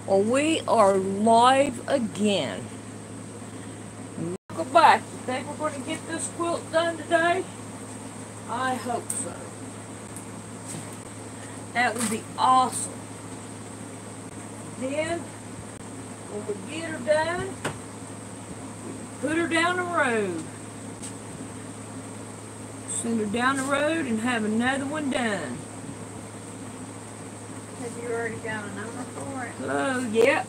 Well, we are live again. Welcome back. You think we're going to get this quilt done today? I hope so. That would be awesome. Then, when we get her done, put her down the road. Send her down the road and have another one done. Have you already got a number for it? Hello, yep,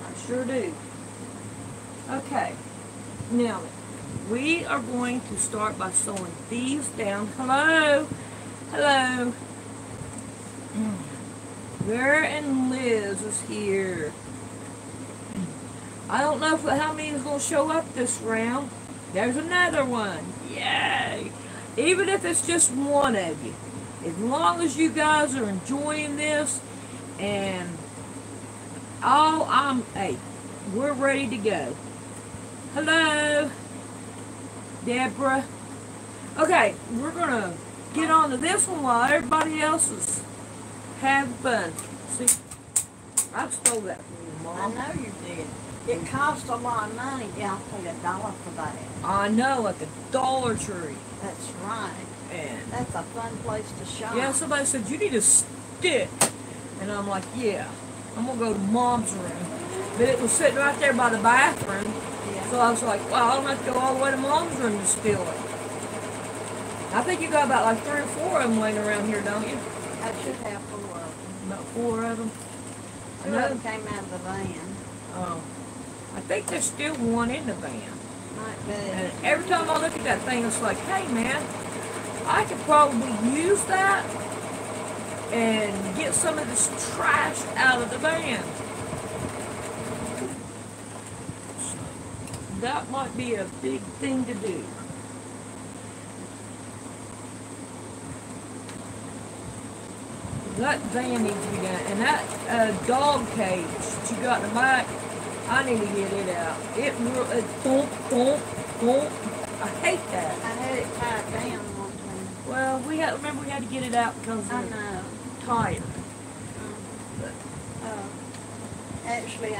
I sure do. Okay, now we are going to start by sewing these down. Hello, hello. Vera and Liz is here. I don't know how many is going to show up this round. There's another one. Yay! Even if it's just one of you. As long as you guys are enjoying this and hey, we're ready to go. Hello, Deborah. Okay, we're going to get on to this one while everybody else is having fun. See, I stole that from you, Mom. I know you did. It cost a lot of money. Yeah, I paid $1 for that. I know, at the Dollar Tree. That's right. And that's a fun place to shop. Yeah, somebody said, you need a stick. And I'm like, yeah, I'm going to go to Mom's room. But it was sitting right there by the bathroom. Yeah. So I was like, well, I don't have to go all the way to Mom's room to steal it. I think you got about like 3 or 4 of them laying around here, don't you? I should have 4 of them. About 4 of them? 2 of them came out of the van. Oh. I think there's still one in the van. Might be. And every time I look at that thing, it's like, hey, man, I could probably use that and get some of this trash out of the van. So that might be a big thing to do. That van needs to be done. And that dog cage that you got in the back, I need to get it out. It thump, thump, thump. I hate that. I had it tied down one time. Well, remember we had to get it out because of the tire. But, actually, I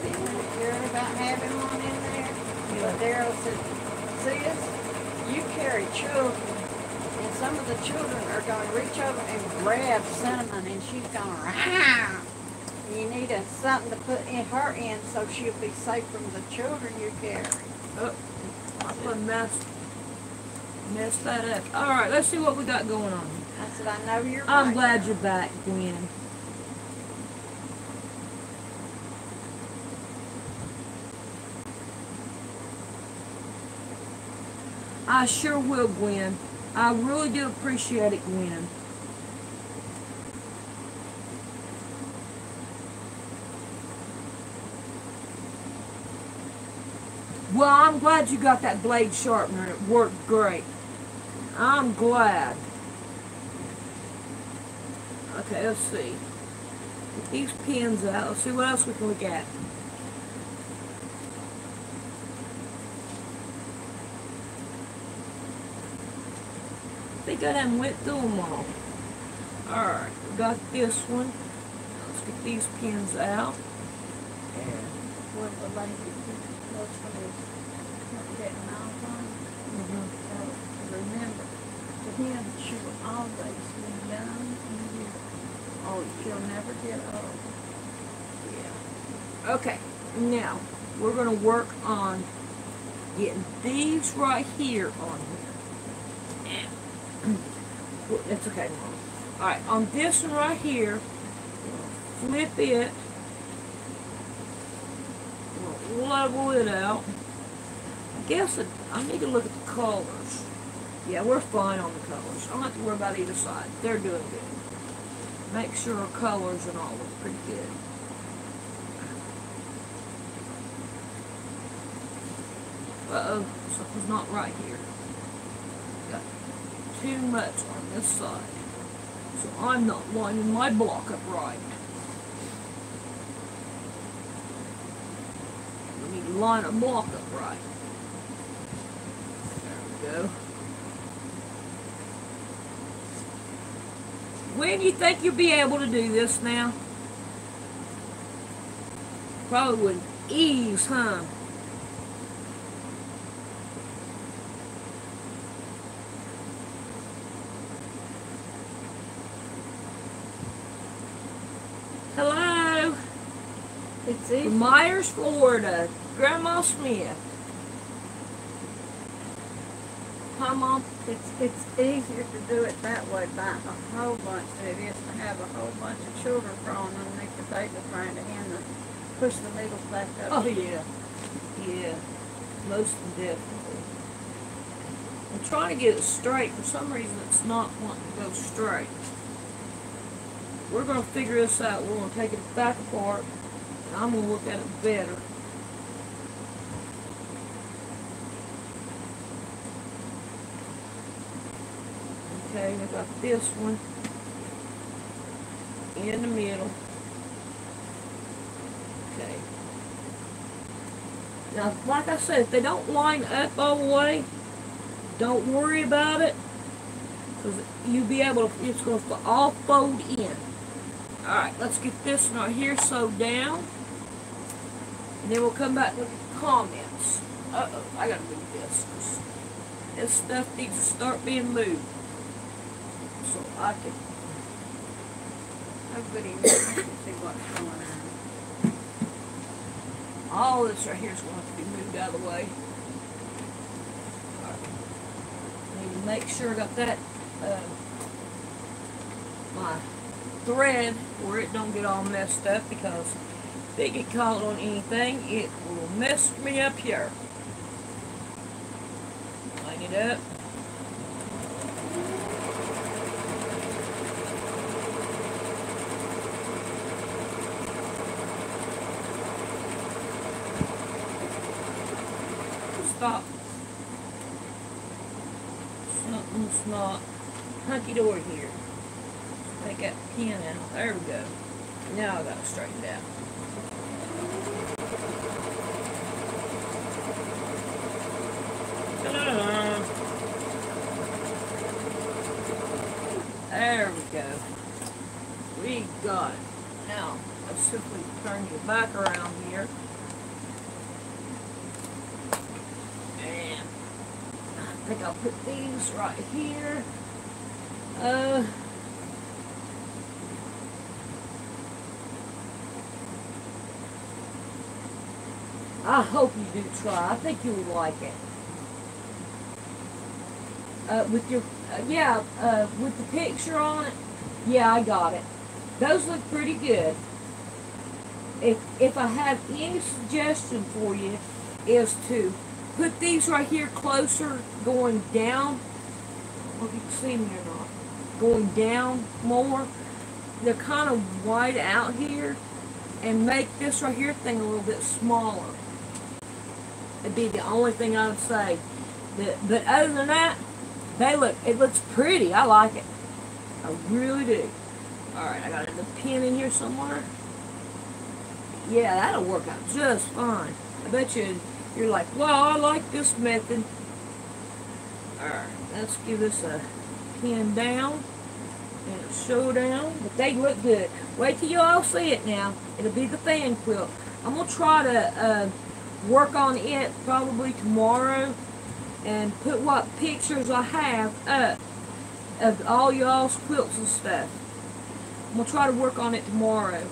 didn't really care about having one in there. Yeah. But Daryl said, sis, you carry children, and some of the children are going to reach over and grab Cinnamon, and she's going to rah! You need something to put in her in so she'll be safe from the children you carry. Oh, I messed that up. All right, let's see what we got going on. I said, I know you're I'm right. glad you're back, Gwen. I sure will, Gwen. I really do appreciate it, Gwen. Well, I'm glad you got that blade sharpener. It worked great. I'm glad. Okay, let's see. Get these pins out. Let's see what else we can look at. I think I done went through them all. Alright, we got this one. Let's get these pins out. And what the lady was for this getting off on. Remember, to him, she will always be young and beautiful. Oh, she'll never get old. Yeah. Okay, now we're going to work on getting these right here on here. It's okay, Mom. Alright, on this one right here, flip it, we'll level it out. I guess I need to look at the colors. Yeah, we're fine on the colors. I don't have to worry about either side. They're doing good. Make sure our colors and all look pretty good. Uh-oh, something's not right here. Got too much on this side. So I'm not lining my block up right. We need to line our block up right. There we go. When do you think you'll be able to do this now? Probably with ease, huh? Hello. It's easy. From Myers, Florida. Grandma Smith. Hi, Mom. It's easier to do it that way by a whole bunch than it is to have a whole bunch of children crawling underneath the table trying to push the needles back up. Oh, yeah. Yeah. Most definitely. I'm trying to get it straight. For some reason, it's not wanting to go straight. We're going to figure this out. We're going to take it back apart, and I'm going to look at it better. Okay, we got this one in the middle. Okay. Now, like I said, if they don't line up all the way, don't worry about it, because you'll be able to, it's going to all fold in. Alright, let's get this one right here sewed down, and then we'll come back with the comments. Uh-oh, I gotta move this, 'cause this stuff needs to start being moved. So I can, Everybody can see what's going on. all this right here is going to have to be moved out of the way. Alright. I need to make sure I got that, my thread where it don't get all messed up, because if it get caught on anything, it will mess me up here. Line it up. Stop. Something's not hunky-dory here. Take that pin out. There we go. Now I got it straightened out. Ta-da! There we go. We got it. Now, let's simply turn you back around here. And I think I'll put these right here. I hope you do try. I think you would like it. With your, with the picture on it, yeah, I got it. Those look pretty good. If I have any suggestion for you, is to put these right here closer, going down. I don't know if you can see me or not. Going down more. They're kind of wide out here, and make this right here thing a little bit smaller. It'd be the only thing I would say. But other than that, it looks pretty. I like it. I really do. Alright, I got a pin in here somewhere. Yeah, that'll work out just fine. I bet you're like, well, I like this method. Alright, let's give this a pin down and a showdown. But they look good. Wait till you all see it now. It'll be the fan quilt. I'm going to try to work on it probably tomorrow and put what pictures I have up of all y'all's quilts and stuff. I'm going to try to work on it tomorrow.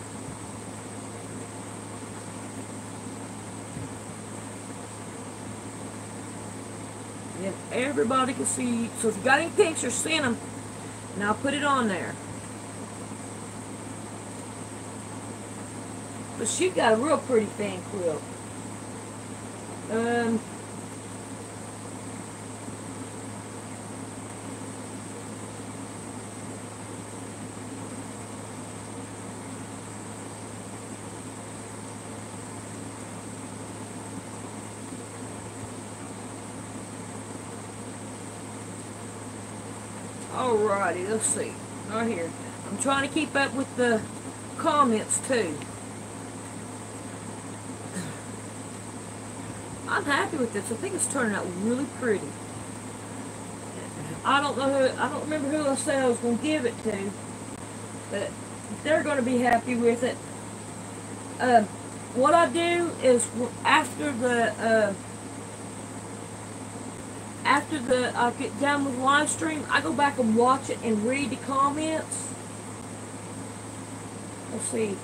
If everybody can see, so if you got any pictures, send them, and I'll put it on there. But she got a real pretty fan quilt. Alrighty, let's see. Right here. I'm trying to keep up with the comments too. I'm happy with this. I think it's turning out really pretty. I don't remember who I said I was going to give it to, but they're going to be happy with it. what I do is after I get done with live stream, I go back and watch it and read the comments. Let's see.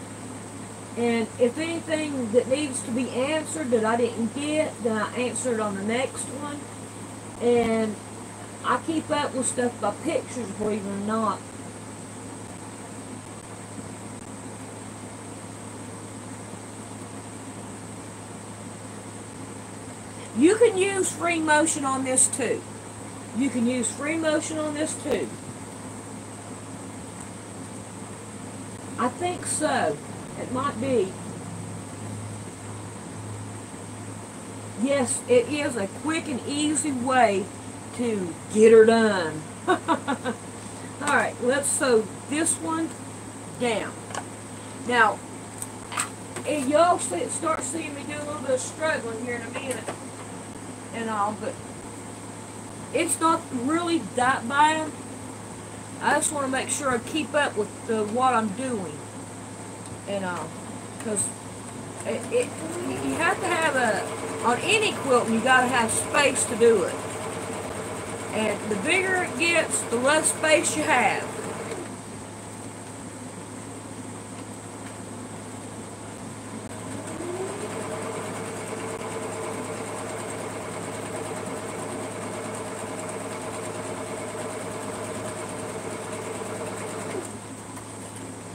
And if anything that needs to be answered that I didn't get, then I answer it on the next one. And I keep up with stuff by pictures, believe it or not. You can use free motion on this too. You can use free motion on this too. I think so. It might be. Yes, it is a quick and easy way to get her done. Alright, let's sew this one down. Now, and y'all start seeing me do a little bit of struggling here in a minute and all, but it's not really that bad. I just want to make sure I keep up with what I'm doing and all, because you have to have on any quilt, you got to have space to do it. And the bigger it gets, the less space you have.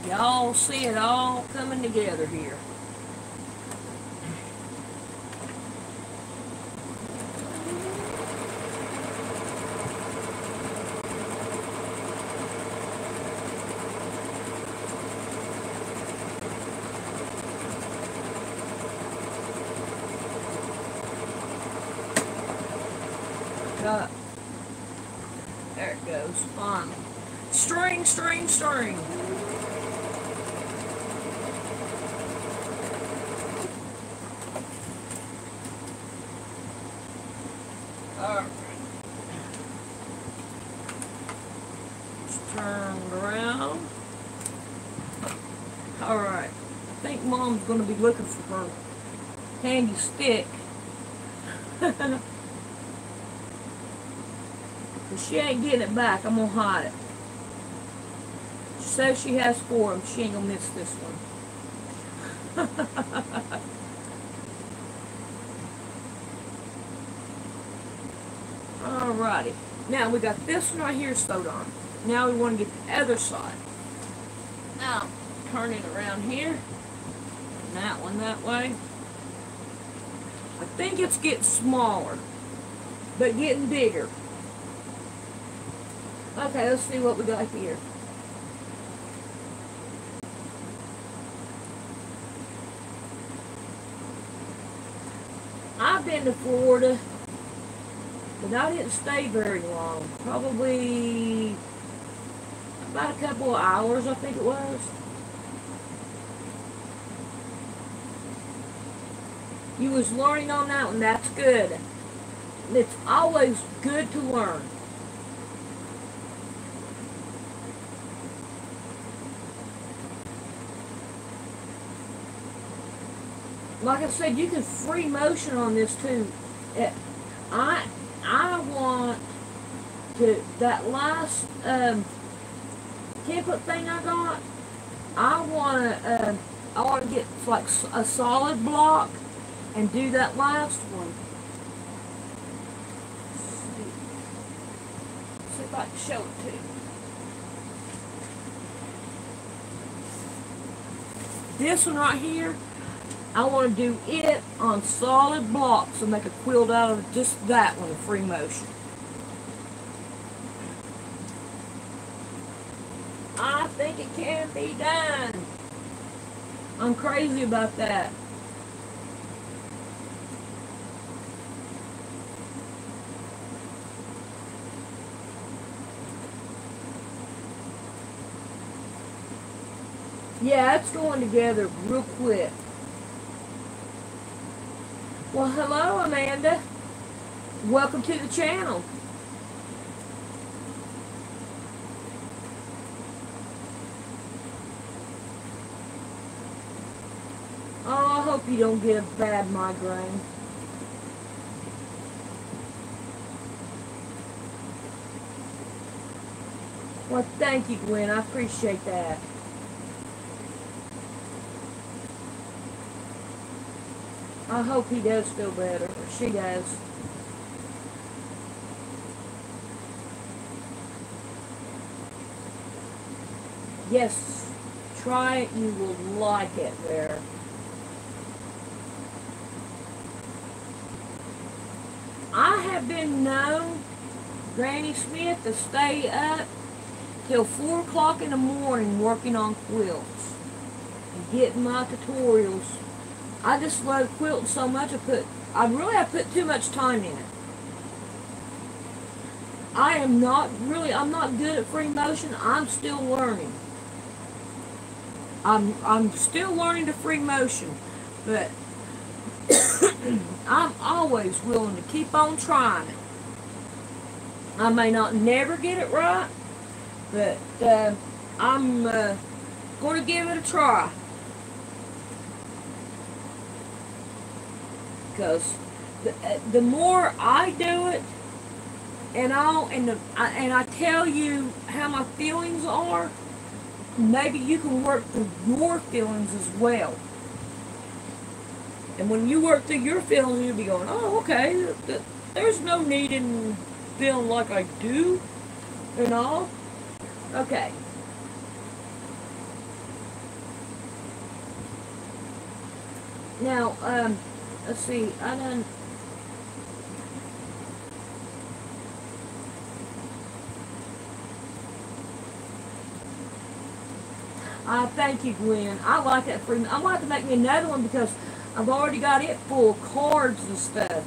Y'all see it all coming together here. There it goes. Fun. String, string, string. Alright. Just turned around. Alright. I think Mom's going to be looking for her handy stick. She ain't getting it back. I'm going to hide it. She says she has 4 of them. She ain't going to miss this one. Alrighty. Now we got this one right here sewed on. Now we want to get the other side. Now, turn it around here. And that one that way. I think it's getting smaller, but getting bigger. Okay, let's see what we got here. I've been to Florida, but I didn't stay very long. Probably about a couple of hours, I think it was. You was learning on that one. That's good. It's always good to learn. Like I said, you can free motion on this too. I want to, that last template thing I got, I want to get like a solid block and do that last one. Let's see if I can show it to you. This one right here, I want to do it on solid blocks and make a quilt out of just that one in free motion. I think it can be done. I'm crazy about that. Yeah, it's going together real quick. Well, hello, Amanda. Welcome to the channel. Oh, I hope you don't get a bad migraine. Well, thank you, Gwen. I appreciate that. I hope he does feel better, or she does. Yes, try it. You will like it there. I have been known, Granny Smith, to stay up till 4 o'clock in the morning working on quilts and getting my tutorials. I just love quilting so much. I really have put too much time in it. I'm not good at free motion. I'm still learning. I'm still learning the free motion, but I'm always willing to keep on trying it. I may not never get it right, but I'm going to give it a try. Because the more I do it, and I tell you how my feelings are, maybe you can work through your feelings as well. And when you work through your feelings, you'll be going, oh, okay, there's no need in feeling like I do, and all. Okay. Now, let's see, thank you, Gwen. I like that free. I'm going to have to make me another one because I've already got it full of cards and stuff.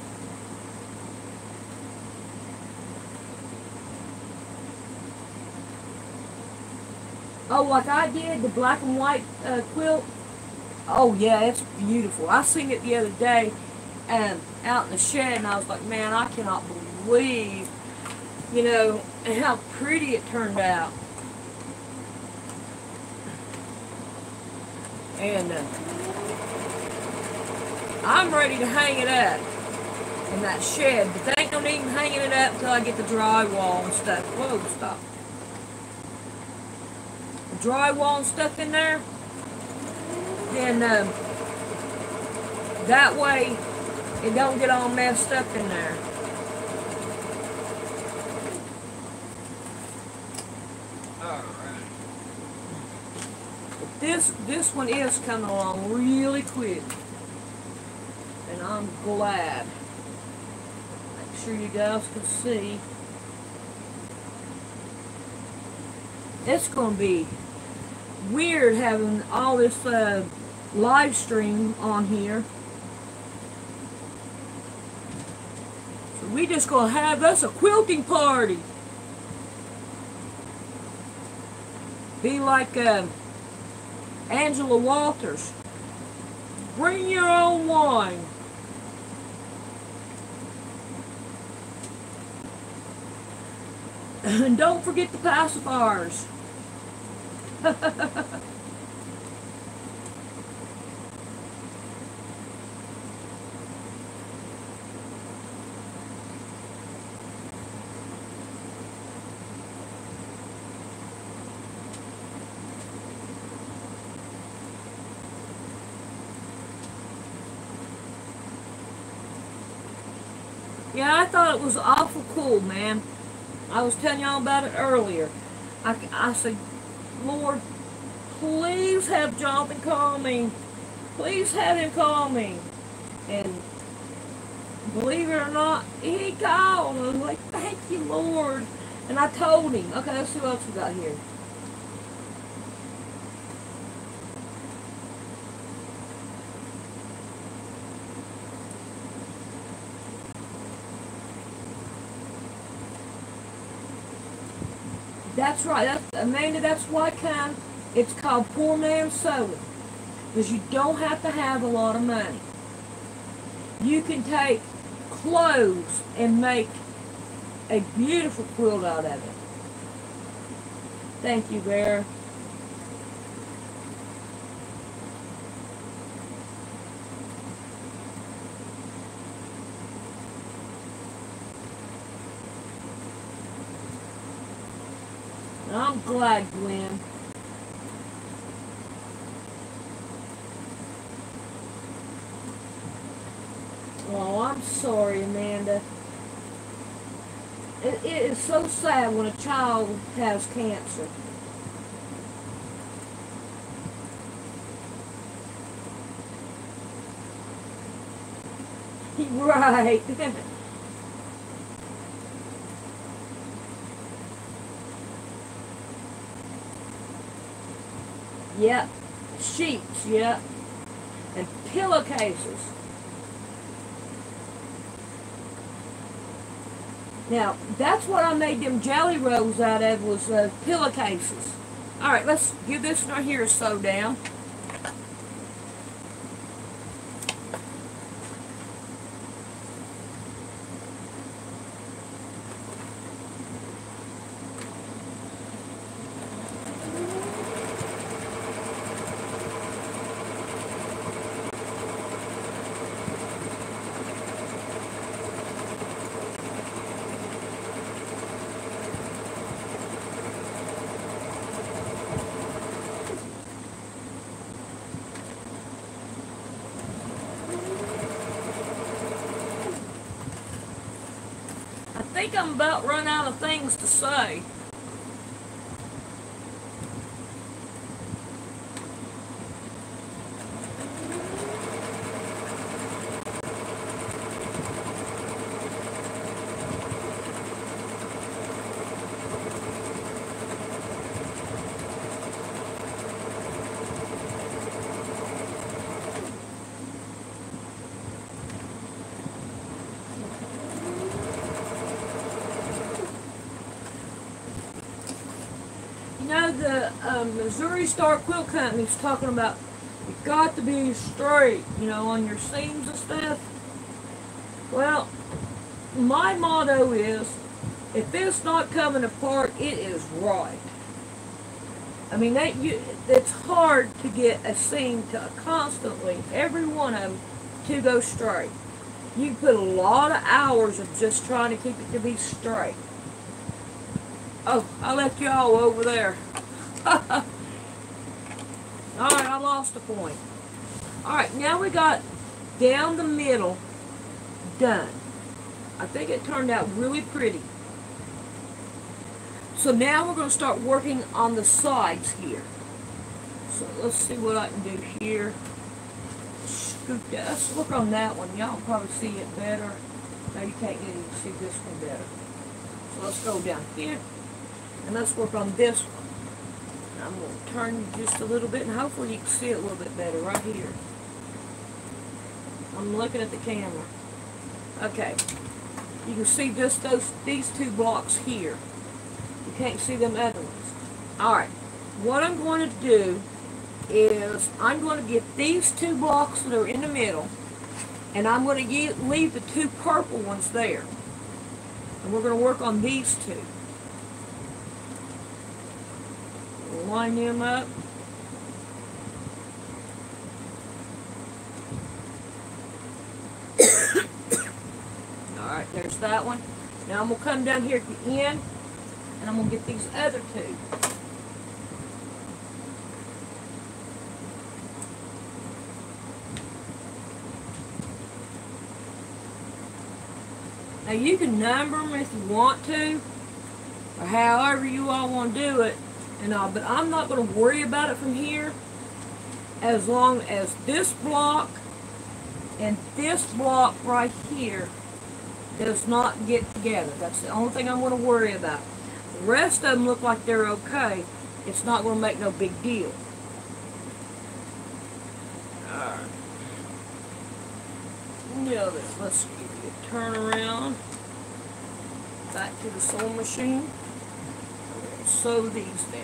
Oh, like I did, the black and white quilt. Oh, yeah, it's beautiful. I seen it the other day out in the shed, and I was like, man, I cannot believe, how pretty it turned out. And I'm ready to hang it up in that shed, but there ain't no need in hanging it up until I get the drywall and stuff. Whoa, stop. The drywall and stuff in there, then that way it don't get all messed up in there. This one is coming along really quick, and I'm glad. Make sure you guys can see. It's going to be weird having all this live stream on here. So we just going to have us a quilting party. Be like Angela Walters. Bring your own wine. And don't forget the pacifiers. Yeah, I thought it was awful cool, man. I was telling y'all about it earlier. I said, Lord, please have Jonathan call me. Please have him call me. And believe it or not, he called. I was like, thank you, Lord. And I told him. Okay, let's see what else we got here. That's right. Amanda, that's what kind. It's called poor man sewing. Because you don't have to have a lot of money. You can take clothes and make a beautiful quilt out of it. Thank you, Bear. I'm glad, Gwen. Oh, I'm sorry, Amanda. It is so sad when a child has cancer. Right. Yep. Sheets, yep. And pillowcases. Now, that's what I made them jelly rolls out of, was pillowcases. Alright, let's give this one right here a sew down. I think I'm about run out of things to say. You know, the Missouri Star Quilt Company's talking about you got to be straight, you know, on your seams and stuff. Well, my motto is, if it's not coming apart, it is right. I mean, it's hard to get a seam to constantly, every one of them, to go straight. You put a lot of hours of just trying to keep it to be straight. Oh, I left y'all over there. Alright, I lost the point. Alright, now we got down the middle done. I think it turned out really pretty. So now we're going to start working on the sides here. So let's see what I can do here. Scoop that. Let's work on that one. Y'all can probably see it better. No, you can't even see this one better. So let's go down here. And let's work on this one. I'm going to turn just a little bit, and hopefully you can see it a little bit better right here. I'm looking at the camera. Okay. You can see just these two blocks here. You can't see them other ones. Alright. What I'm going to do is I'm going to get these two blocks that are in the middle, and I'm going to leave the two purple ones there. And we're going to work on these two. Line them up. Alright, there's that one. Now I'm going to come down here at the end, and I'm going to get these other two. Now you can number them if you want to, or however you all want to do it. And all, but I'm not going to worry about it from here as long as this block and this block right here does not get together. That's the only thing I'm going to worry about. The rest of them look like they're okay. It's not going to make no big deal. Alright. Now then, let's give you a turn around. Back to the sewing machine. Sew these down.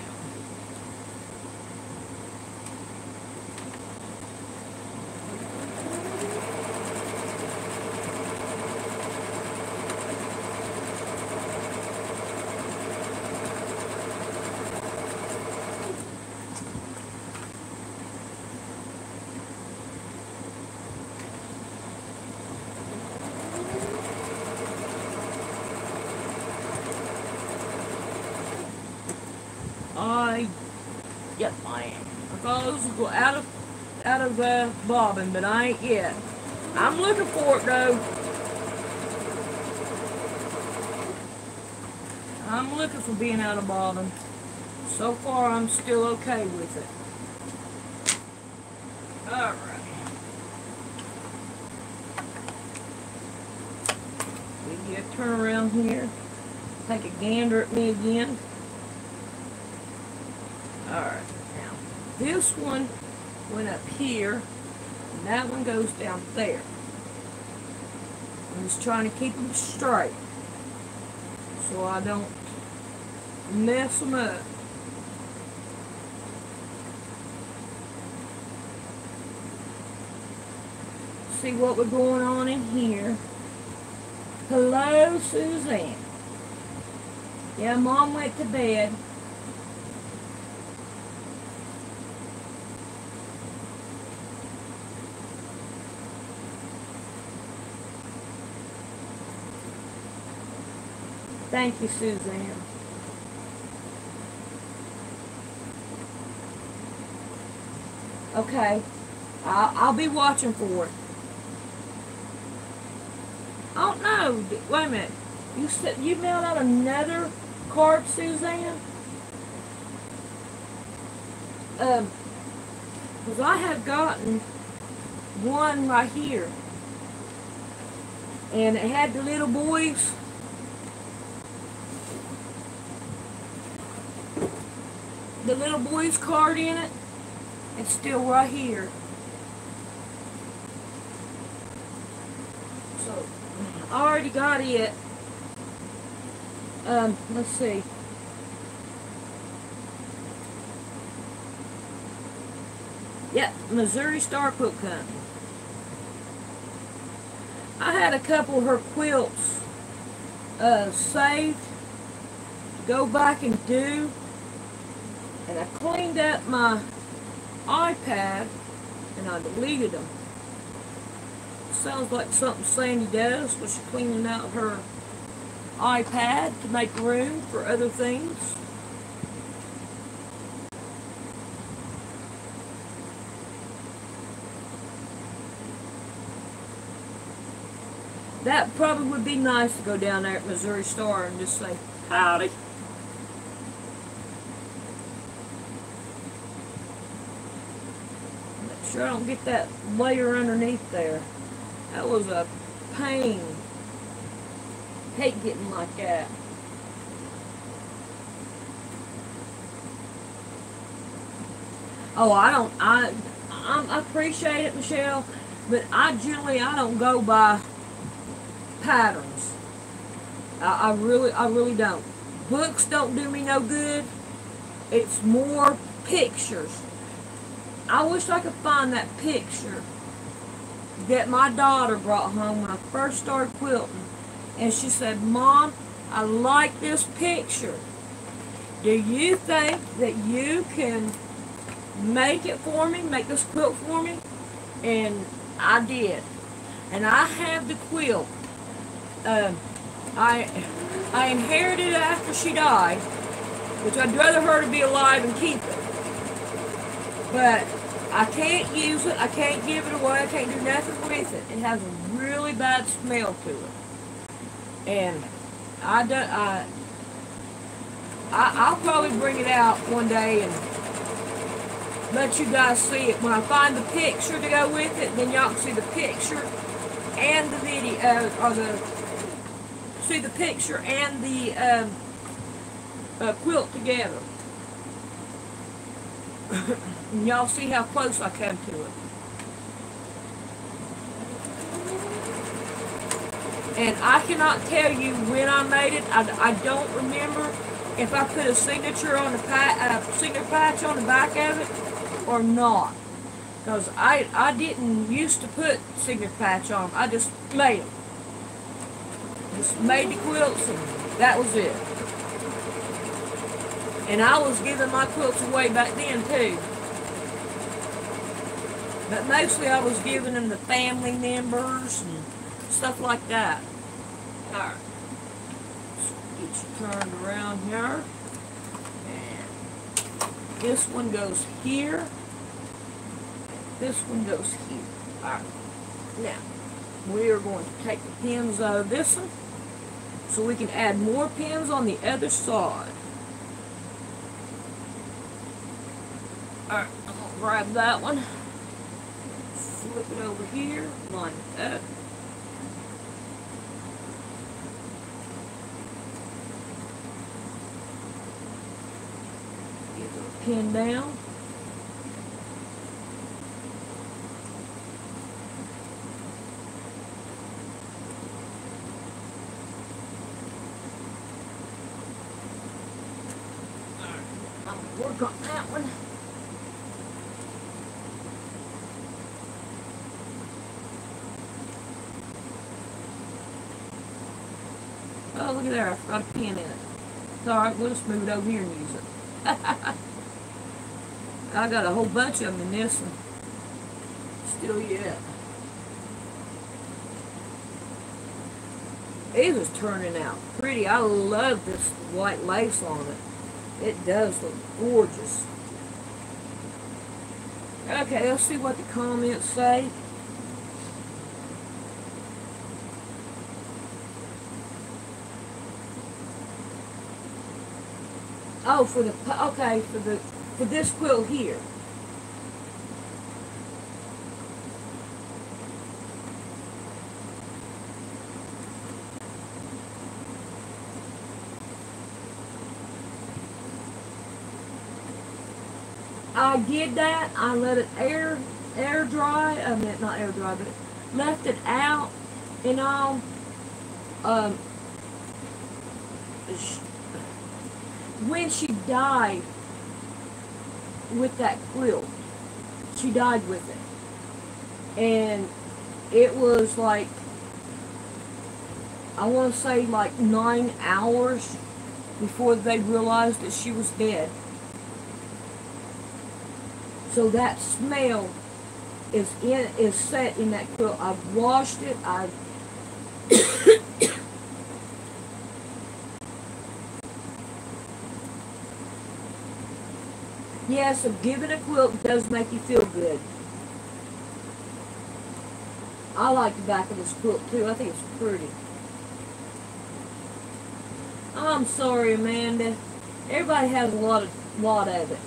I thought those would go out of bobbin, but I ain't yet. I'm looking for it though. I'm looking for being out of bobbin. So far, I'm still okay with it. All right. We get turn around here. Take a gander at me again. Alright, now this one went up here, and that one goes down there. I'm just trying to keep them straight so I don't mess them up. See what we're going on in here. Hello, Suzanne. Yeah, Mom went to bed. Thank you, Suzanne. Okay, I'll be watching for it. Oh no! Wait a minute. You mailed out another card, Suzanne? Because I have gotten one right here, and it had the little boys. The little boy's card in it. It's still right here. So I already got it. Let's see. Yep, Missouri Star Quilt Company. I had a couple of her quilts saved to go back and do. And I cleaned up my iPad and I deleted them. Sounds like something Sandy does when she's cleaning out her iPad to make room for other things. That probably would be nice to go down there at Missouri Star and just say, howdy. Make sure I don't get that layer underneath there. That was a pain. Hate getting like that. Oh, I appreciate it, Michelle, but I don't go by patterns. I really don't. Books don't do me no good. It's more pictures. I wish I could find that picture that my daughter brought home when I first started quilting. And she said, Mom, I like this picture. Do you think that you can make it for me, make this quilt for me? And I did. And I have the quilt. I inherited it after she died, which I'd rather her to be alive and keep it. But I can't use it, I can't give it away, I can't do nothing with it. It has a really bad smell to it. And I'll probably bring it out one day and let you guys see it. When I find the picture to go with it, then y'all can see the picture and the video, see the picture and the quilt together. And y'all see how close I come to it. And I cannot tell you when I made it. I don't remember if I put a signature on the signature patch on the back of it or not. Because I didn't used to put signature patch on. I just made them. Just made the quilts and that was it. And I was giving my quilts away back then too. But mostly I was giving them to family members and stuff like that. Alright. Let's get you turned around here. And This one goes here. This one goes here. Alright. Now, we are going to take the pins out of this one so we can add more pins on the other side. Alright, I'm going to grab that one. Flip it over here. Line it up. Get the pin down. Work on that one. Oh, look at there. I forgot a pin in it. It's alright. We'll just move it over here and use it. I got a whole bunch of them in this one. Still yet. It is turning out pretty. I love this white lace on it. It does look gorgeous. Okay, let's see what the comments say. Oh, for this quilt here. I did that. I let it air dry. I mean, not air dry, but left it out and all. When she died with that quilt, she died with it, and it was like, I want to say like 9 hours before they realized that she was dead. So that smell is set in that quilt. I've washed it. Yeah, so giving a quilt does make you feel good. I like the back of this quilt too. I think it's pretty. I'm sorry, Amanda. Everybody has a lot of it.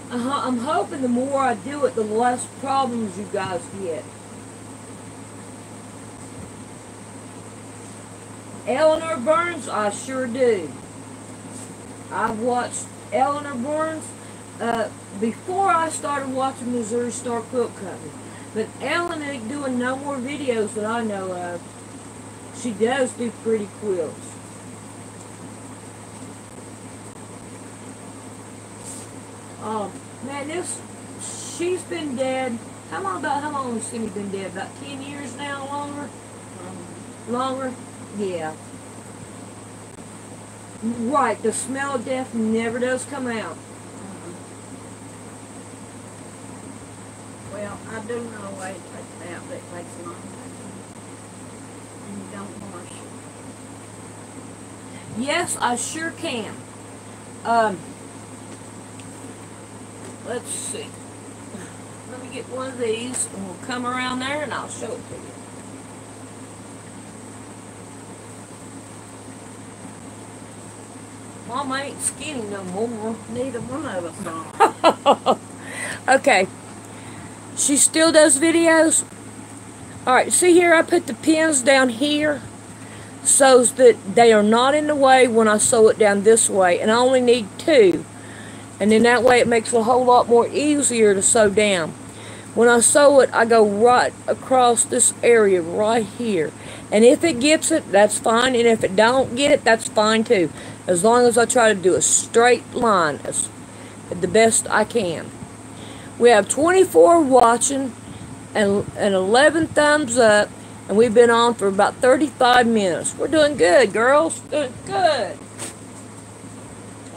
I'm hoping the more I do it, the less problems you guys get. Eleanor Burns, I sure do. I've watched Eleanor Burns before I started watching Missouri Star Quilt Company. But Ellen ain't doing no more videos that I know of. She does do pretty quilts. Oh, man, she's been dead. How long has Cindy been dead? About 10 years now, longer? Longer? Yeah. Right, the smell of death never does come out. Well, I do know a way to take it out, but it takes a long time. And you don't wash it. Yes, I sure can. Let's see. Let me get one of these, and we'll come around there, and I'll show it to you. Mama ain't skinny no more. Neither one of us are. Okay. She still does videos. Alright, see here, I put the pins down here so that they are not in the way when I sew it down this way. And I only need 2. And then that way it makes it a whole lot more easier to sew down. When I sew it, I go right across this area right here. And if it gets it, that's fine. And if it don't get it, that's fine too. As long as I try to do a straight line as the best I can. We have 24 watching and 11 thumbs up. And we've been on for about 35 minutes. We're doing good, girls. Doing good.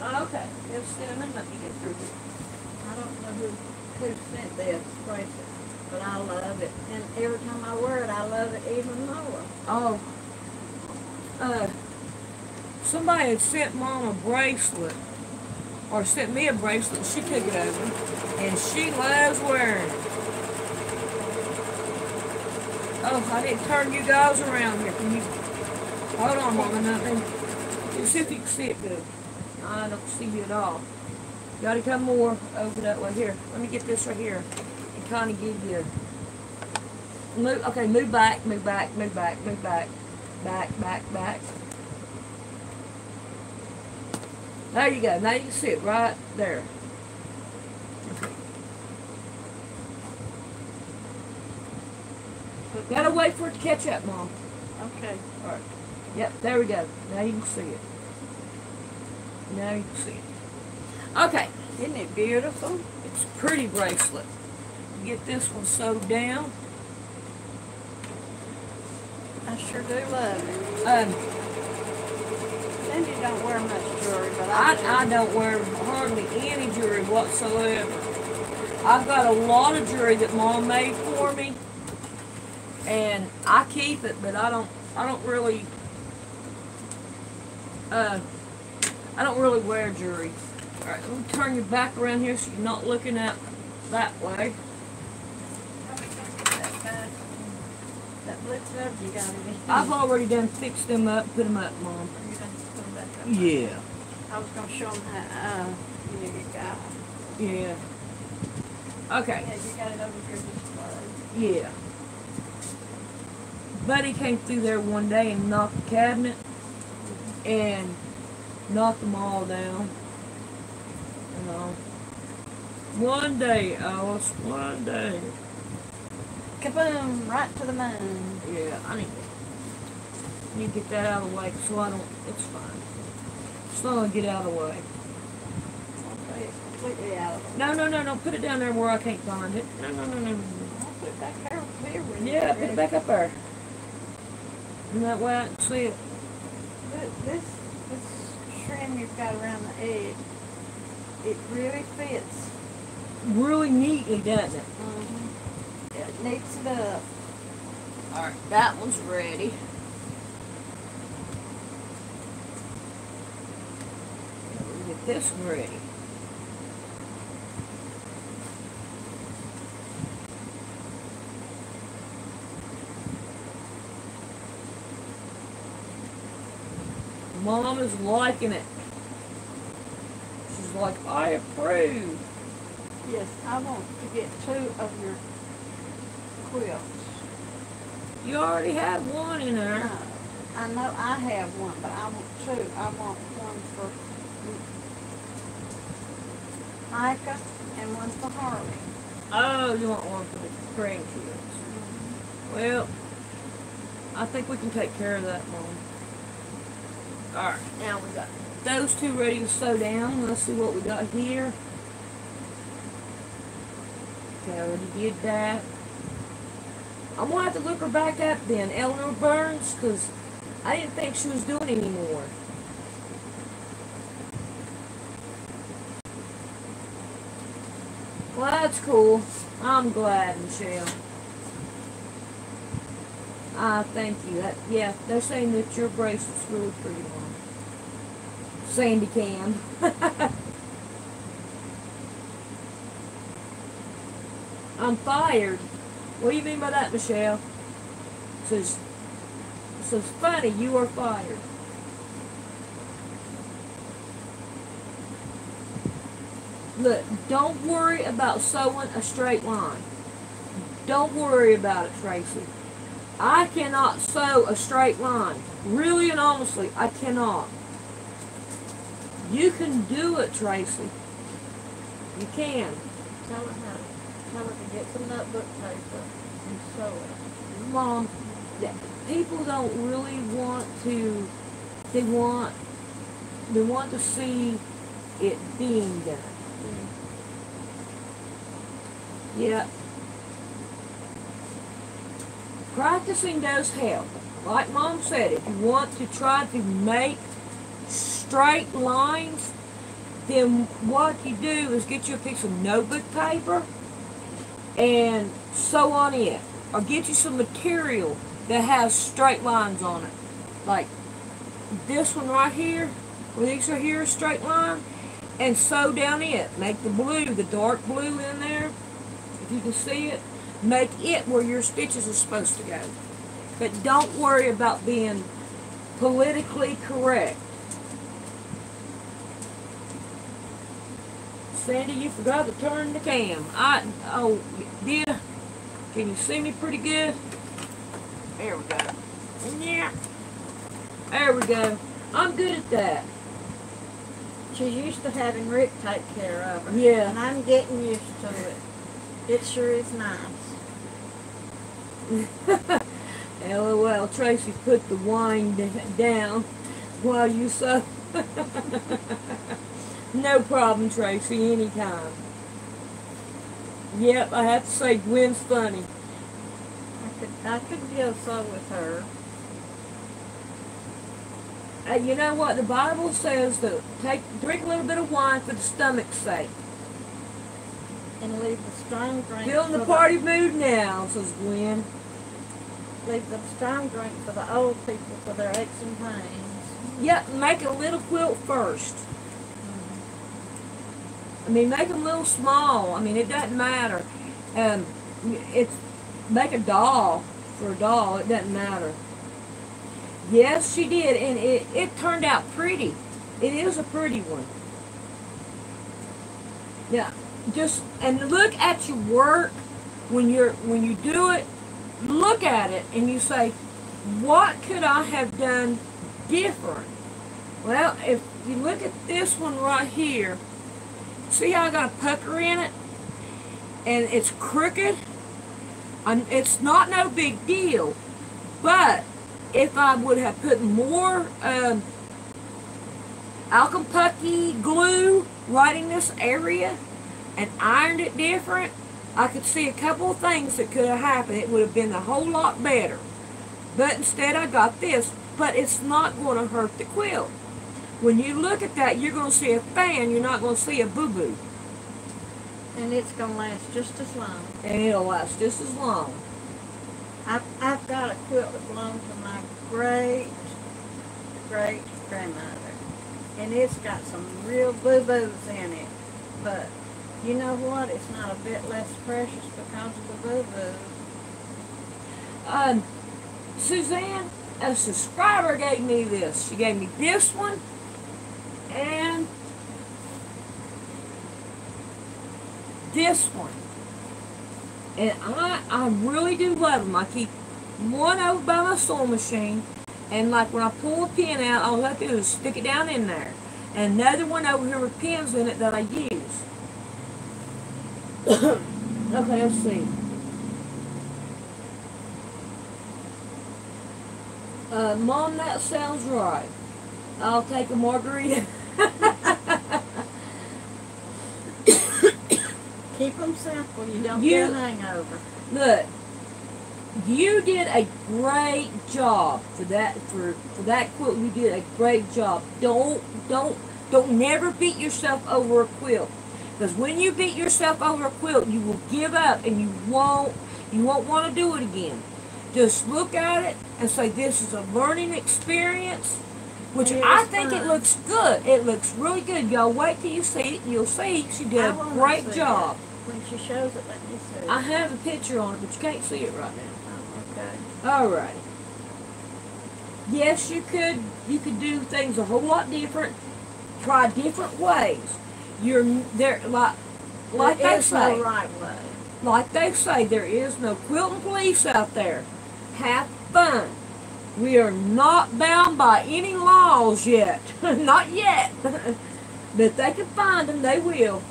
Okay. Cinnamon, let me get through here. I don't know who sent this, Tracy, but I love it. And every time I wear it, I love it even more. Oh. Somebody had sent Mom a bracelet. or sent me a bracelet. She took it over, and she loves wearing it. Oh, I didn't turn you guys around here. Can you hold on, Mama? Nothing. Let's see if you can see it good. I don't see you at all. You gotta come more over that way. Here, let me get this right here and kind of give you. Move. Okay, move back, move back, move back, move back, back. There you go. Now you can see it right there. Okay. Gotta wait for it to catch up, Mom. Okay. All right. Yep, there we go. Now you can see it. Now you can see it. Okay. Isn't it beautiful? It's a pretty bracelet. Get this one sewed down. I sure do love it. Cindy don't wear much jewelry, but I don't wear hardly any jewelry whatsoever. I've got a lot of jewelry that Mom made for me, and I keep it, but I don't really wear jewelry. All right, let me turn you back around here so you're not looking at that way. That blue club you got in. I've already done fixed them up, put them up, Mom. You done put them back up? Yeah. I was gonna show them how you got. Yeah. Okay. Yeah, you got it over here just closed. Yeah. Buddy came through there one day and knocked the cabinet and knocked them all down. You know. One day, Alice, one day. Kaboom! Right to the moon. Yeah, I need to get that out of the way so I don't, it's fine. Just not gonna get out of the way. Okay, it's completely out of the way. No, put it down there where I can't find it. No. I'll put it back there when you Yeah, get put it ready. back up there. And that way I can see it. This trim you've got around the edge, it really fits. Really neatly, doesn't it? It neats it up. Alright, that one's ready. We'll get this one ready. Mom is liking it. She's like, I approve. Yes, I want to get 2 of your quilts. You already have one in there. I know I have one, but I want 2. I want one for Micah and one for Harley. Oh, you want one for the grandkids. Well, I think we can take care of that, Mom. Alright, now we got those 2 ready to sew down. Let's see what we got here. Okay, I already did that. I'm going to have to look her back up then. Eleanor Burns, because I didn't think she was doing anymore. Well, that's cool. I'm glad, Michelle. Thank you. Yeah, they're saying that your bracelet's really pretty, Mom. Sandy can. I'm fired. What do you mean by that, Michelle? Says funny, you are fired. Look, don't worry about sewing a straight line. Don't worry about it, Tracy. I cannot sew a straight line. Really and honestly, I cannot. You can do it, Tracy. You can. Tell her to get some notebook paper and sew it. Mom, people don't really want to. They want to see it being done. Yeah. Practicing does help. Like Mom said, if you want to try to make straight lines, then what you do is get you a piece of notebook paper and sew on it. Or get you some material that has straight lines on it. Like this one right here, where these are here, straight line. and sew down it. Make the blue, the dark blue in there, if you can see it. Make it where your stitches are supposed to go. But don't worry about being politically correct. Sandy, you forgot to turn the cam. Did I? Can you see me pretty good? There we go. Yeah. There we go. I'm good at that. She's used to having Rick take care of her. Yeah. And I'm getting used to it. It sure is nice. LOL, Tracy put the wine down while you sew. No problem, Tracy, anytime. Yep, I have to say Gwen's funny. I could go sew with her. You know what? The Bible says that drink a little bit of wine for the stomach's sake. And leave the strong drink. Feeling the party mood now, says Gwen. Leave the strong drink for the old people for their aches and pains. Yep, make a little quilt first. I mean, make them a little small. I mean, it doesn't matter. Make a doll for a doll. It doesn't matter. Yes, she did, and it turned out pretty. It is a pretty one. Yeah, and look at your work when you do it. Look at it and you say, what could I have done different? Well, if you look at this one right here, see how I got a pucker in it? And it's crooked. It's not no big deal. But if I would have put more alkapucky glue right in this area and ironed it different, I could see a couple of things that could have happened. It would have been a whole lot better. But instead I got this. But it's not going to hurt the quilt. When you look at that, you're going to see a fan. You're not going to see a boo-boo. And it's going to last just as long. And it'll last just as long. I've got a quilt that belonged to my great grandmother. And it's got some real boo-boos in it. But you know what? It's not a bit less precious because of the boo-boos. Suzanne, a subscriber gave me this. She gave me this one and this one. And I really do love them. I keep one over by my sewing machine, and like when I pull a pin out, all I have to do is stick it down in there. And another one over here with pins in it that I use. Okay, let's see. Mom, that sounds right. I'll take a margarita. Keep them simple. You don't get an hangover. Look, you did a great job for that quilt. You did a great job. Don't never beat yourself over a quilt. Because when you beat yourself over a quilt, you will give up and you won't want to do it again. Just look at it and say, this is a learning experience, which I think it looks good. It looks really good. Y'all wait till you see it and you'll see she did a great job. When she shows it, let me see. I have a picture on it, but you can't see it right now. Oh, okay. Alright. Yes, you could do things a whole lot different. Try different ways. Like they say. No right way. Like they say, there is no quilting police out there. Have fun. We are not bound by any laws yet. Not yet. But if they can find them, they will.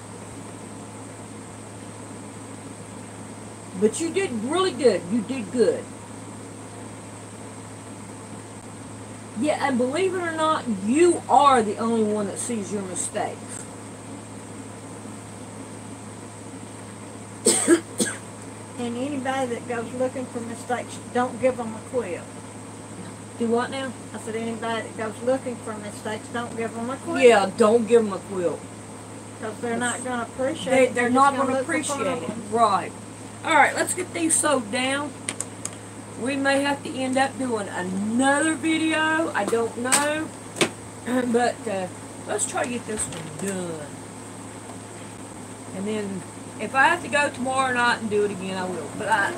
But you did really good. You did good. Yeah, and believe it or not, you are the only one that sees your mistakes. And anybody that goes looking for mistakes, don't give them a quilt. Do what now? I said anybody that goes looking for mistakes, don't give them a quilt. Yeah, don't give them a quilt. Because they're not going to appreciate it. They're not going to appreciate it. Right. Alright, let's get these sewed down. We may have to end up doing another video. I don't know. But let's try to get this one done. And then if I have to go tomorrow night and do it again, I will. But I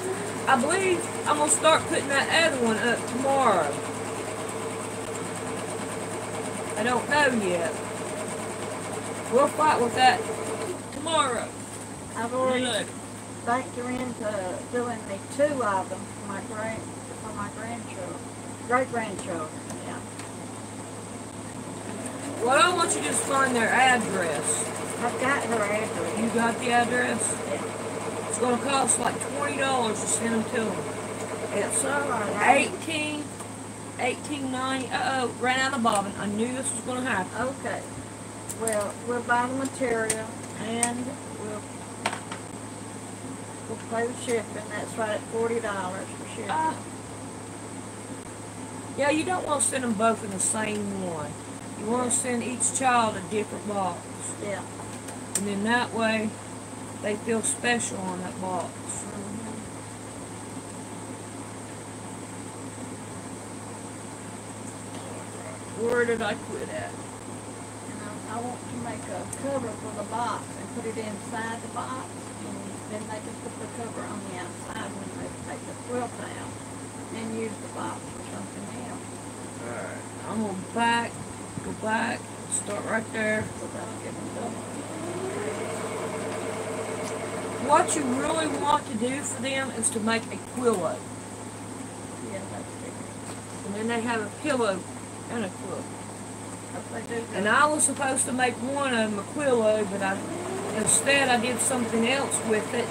believe I'm going to start putting that other one up tomorrow. I don't know yet. We'll fight with that tomorrow. I've already backed her into doing me 2 of them for my grandchildren, great-grandchildren, yeah. What I want you to do is find their address. I've got her address. You got the address? Yeah. It's going to cost like $20 to send them to them. It's all right. 18.90. Uh-oh, ran out of bobbin. I knew this was going to happen. Okay. Well, we'll buy the material and we'll pay the shipping. That's right at $40 for shipping. Yeah, you don't want to send them both in the same one. You want to send each child a different box. Yeah. And then that way, they feel special on that box. Where did I quit at? I want to make a cover for the box and put it inside the box, and then they can put the cover on the outside when they take the quilt out and use the box for something else. Alright, I'm going to go back, start right there. So that'll get them done. What you really want to do for them is to make a quillo. Yeah, that's it. And then they have a pillow and a quilt. They do. And I was supposed to make one of them a quillo, but instead I did something else with it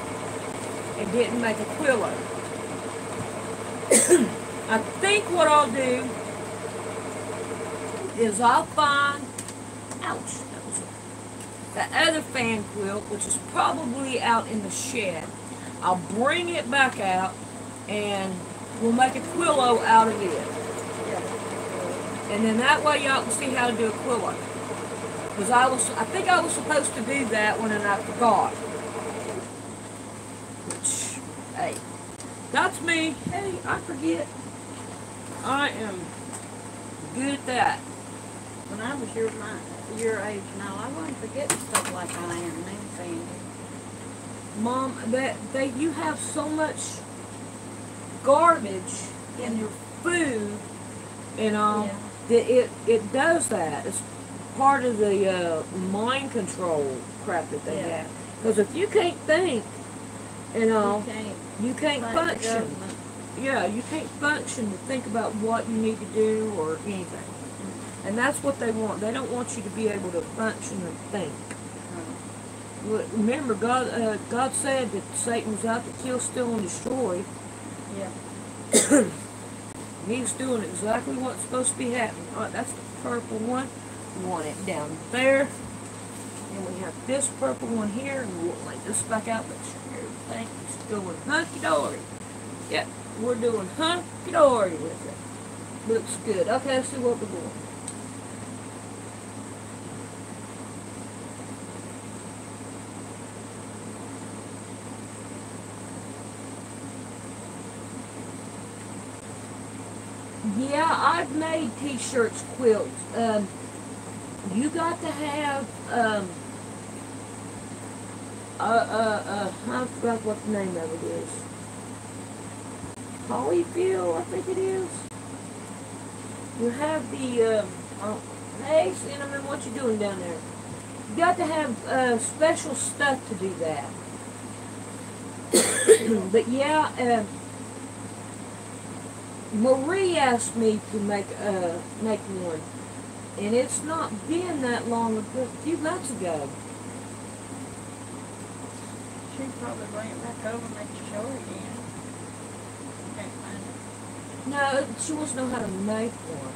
and didn't make a quillo. I think what I'll do is I'll find, ouch, that was the other fan quilt, which is probably out in the shed. I'll bring it back out and we'll make a quillo out of it. And then that way y'all can see how to do a quillo. Because I think I was supposed to do that one and I forgot. Which, hey, that's me. Hey, I forget. I am good at that. When I was your age now, I wasn't forgetting stuff like I am now, Sandy. Mom, you have so much garbage in your food, you know. Yeah. It does that. It's part of the mind control crap that they have. Because if you can't think, you know, you can't function. Yeah, you can't function to think about what you need to do or anything. And that's what they want. They don't want you to be able to function and think. Remember, God said that Satan was out to kill, steal, and destroy. Yeah. He's doing exactly what's supposed to be happening. Alright, that's the purple one. We want it down there. And we have this purple one here. And we'll lay this back out. But everything is going hunky-dory. Yep, we're doing hunky-dory with it. Looks good. Okay, let's see what we're doing. Yeah, I've made t-shirts, quilts. You got to have, I forgot what the name of it is. Polyfill, I think it is. You have the, hey, Cinnamon, what you doing down there? You got to have, special stuff to do that. But yeah, Marie asked me to make one, and it's not been that long ago, a few months ago. She probably bring it back over and make you show her again. Can't find it. No, she wants to know how to make one.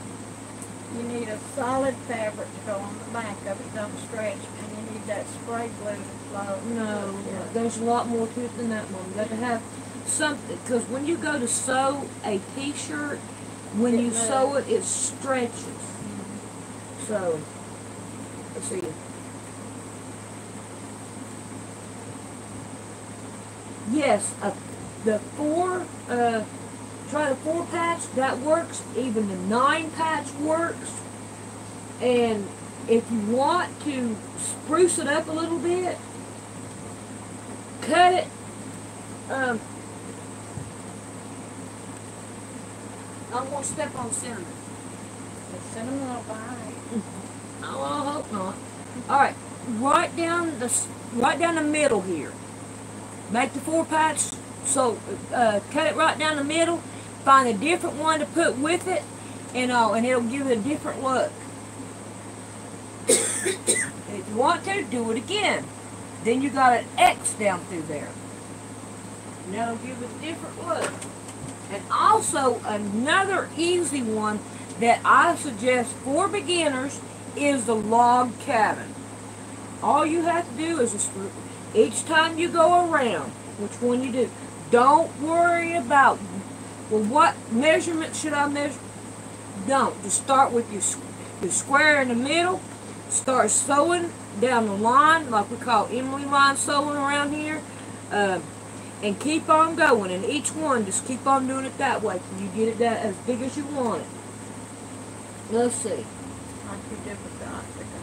You need a solid fabric to go on the back of it, don't stretch, and you need that spray glue to flow. No, there's a lot more to it than that, Mom. You got to have something, because when you go to sew a t-shirt, when you sew it, it stretches. So, let's see. Yes, try the 4 patch, that works. Even the 9 patch works. And if you want to spruce it up a little bit, cut it. I don't want to step on cinnamon. The cinnamon will bite. Oh, I hope not. All right, right down the middle here. Make the 4 patch. So cut it right down the middle. Find a different one to put with it, and it'll give it a different look. If you want to, do it again. Then you got an X down through there. And that'll give it a different look. And also another easy one that I suggest for beginners is the log cabin. All you have to do is just, each time you go around, which one you do, don't worry about, well, what measurement should I measure? Don't. Just start with your square in the middle. Start sewing down the line, like we call Emily line sewing around here. And keep on going. And each one, just keep on doing it that way till you get it that as big as you want it. Let's see. Like you did with the octagon.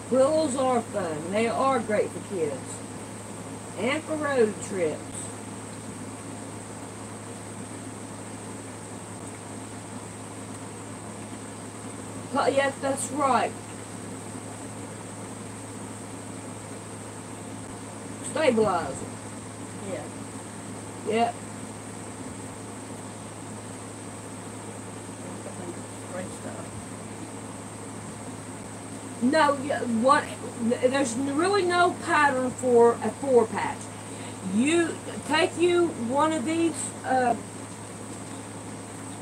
Quills are fun. They are great for kids. And for road trips. Oh, yes, that's right. Stabilizer. Yeah. Yep. Great stuff. No, what? There's really no pattern for a 4 patch. You take one of these,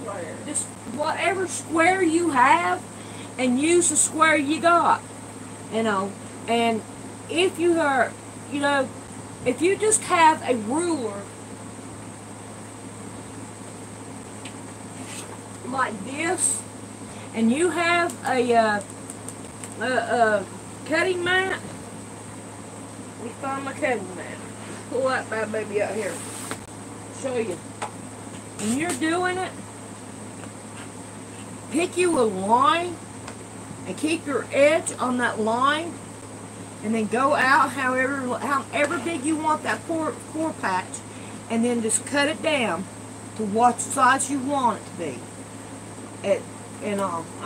Square. just whatever square you have, and use the square you got. And if you are, if you just have a ruler like this, and you have a cutting mat. Let me find my cutting mat. Pull that bad baby out here. Show you. When you're doing it, pick you a line and keep your edge on that line, and then go out however big you want that four patch, and then just cut it down to what size you want it to be. I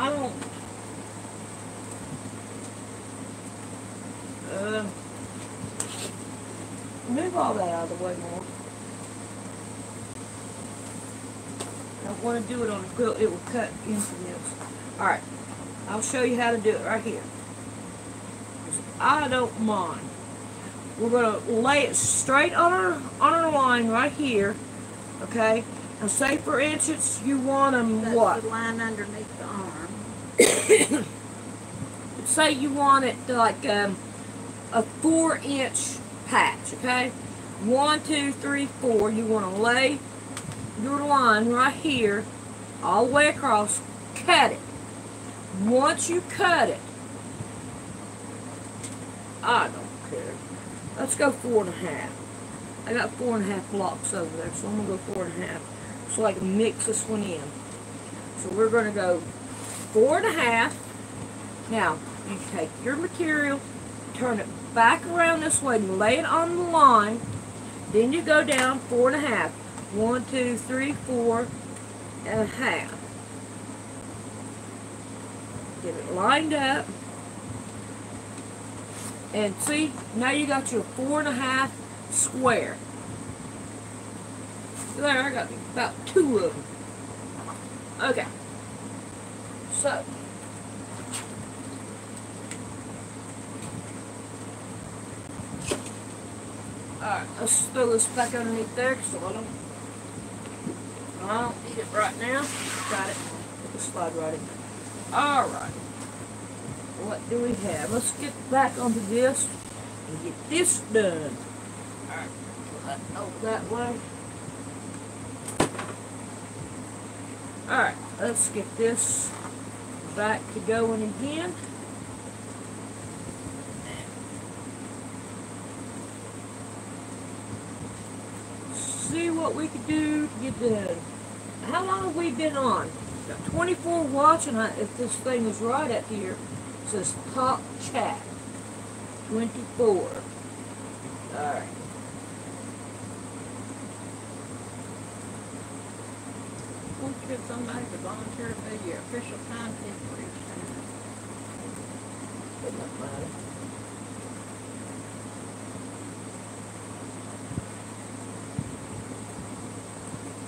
don't. Move all that out of the way more. I don't want to do it on a quilt. It will cut into this. Alright. I'll show you how to do it right here. I don't mind. We're going to lay it straight on our line right here. Okay? And say for instance you want them That's what? the line underneath the arm. Say you want it like a 4-inch patch, okay? 1, 2, 3, 4. You want to lay your line right here, all the way across. Cut it. Once you cut it, I don't care. Let's go 4.5. I got 4.5 blocks over there, so I'm gonna go 4.5, so I can mix this one in. So we're gonna go 4.5. Now you take your material, turn it back around this way, and lay it on the line. Then you go down 4.5. 1, 2, 3, 4.5. Get it lined up. And see, now you got your 4.5 square. There, I got about 2 of them. Okay. So, alright, let's throw this back underneath there so I don't need it right now. Got it. Put the slide right in. Alright. What do we have? Let's get back onto this and get this done. Alright. Put that over that way. Alright. Let's get this back to going again. See what we could do to get done. How long have we been on? Got 24 watching if this thing is right up here. says Top Chat 24. Alright. Won't you get somebody to volunteer to be your official timekeeper each time? Doesn't matter.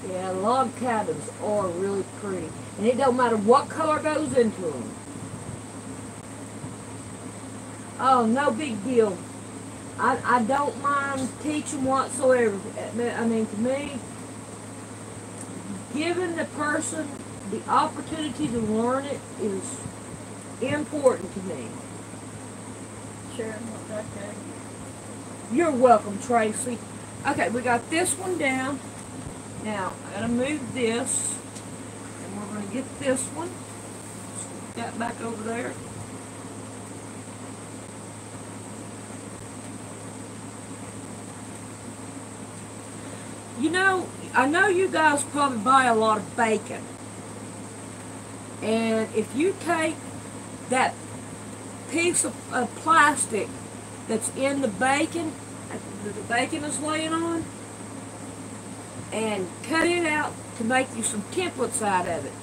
Yeah, log cabins are really pretty. And it don't matter what color goes into them. Oh, no big deal. I don't mind teaching whatsoever. I mean, to me, giving the person the opportunity to learn it is important to me. Sharon, what's that okay? You're welcome, Tracy. Okay, we got this one down. Now, I gotta move this, and we're gonna get this one. Scoot that back over there. You know, I know you guys probably buy a lot of bacon. And if you take that piece of plastic that's in the bacon, that the bacon is laying on, and cut it out to make you some templates out of it.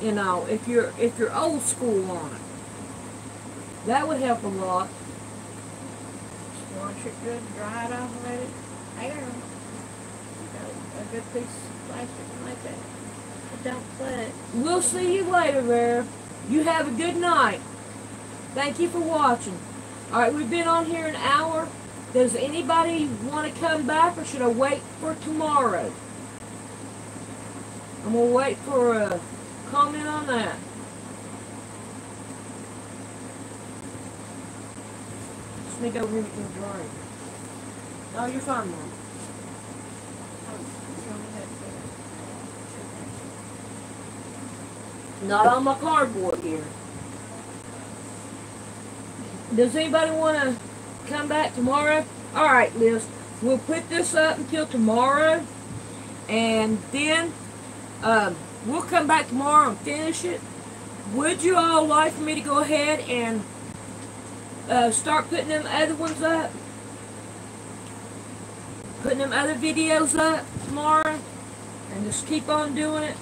You know, if you're old school on it. That would help a lot. Wash it good, dry it off, and let it air. A good piece of plastic like that. But don't put. We'll see you later, Vera. You have a good night. Thank you for watching. Alright, we've been on here an hour. Does anybody want to come back, or should I wait for tomorrow? I'm going to wait for a comment on that. Just need to go over here and get a drink. Oh, you're fine, Mom. Not on my cardboard here. Does anybody want to come back tomorrow? Alright, Liz. We'll put this up until tomorrow. And then we'll come back tomorrow and finish it. Would you all like for me to go ahead and start putting them other ones up? Putting them other videos up tomorrow? And just keep on doing it?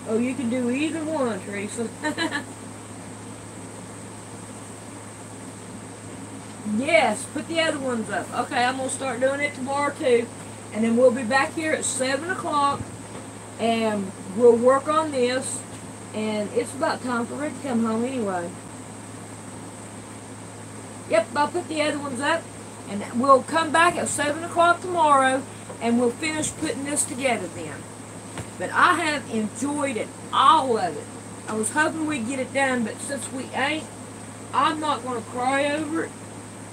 Oh, you can do either one, Teresa. Yes, put the other ones up. Okay, I'm going to start doing it tomorrow too. And then we'll be back here at 7 o'clock. And we'll work on this. And it's about time for Rick to come home anyway. Yep, I'll put the other ones up. And we'll come back at 7 o'clock tomorrow. And we'll finish putting this together then. But I have enjoyed it, all of it. I was hoping we'd get it done, but since we ain't, I'm not going to cry over it.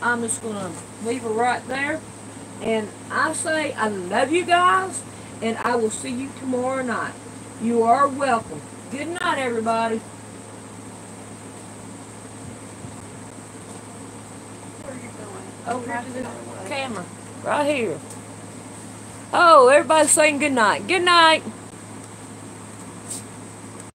I'm just going to leave it right there. And I say I love you guys, and I will see you tomorrow night. You are welcome. Good night, everybody. Where are you going? Over to the camera. Right here. Oh, everybody's saying good night. Good night.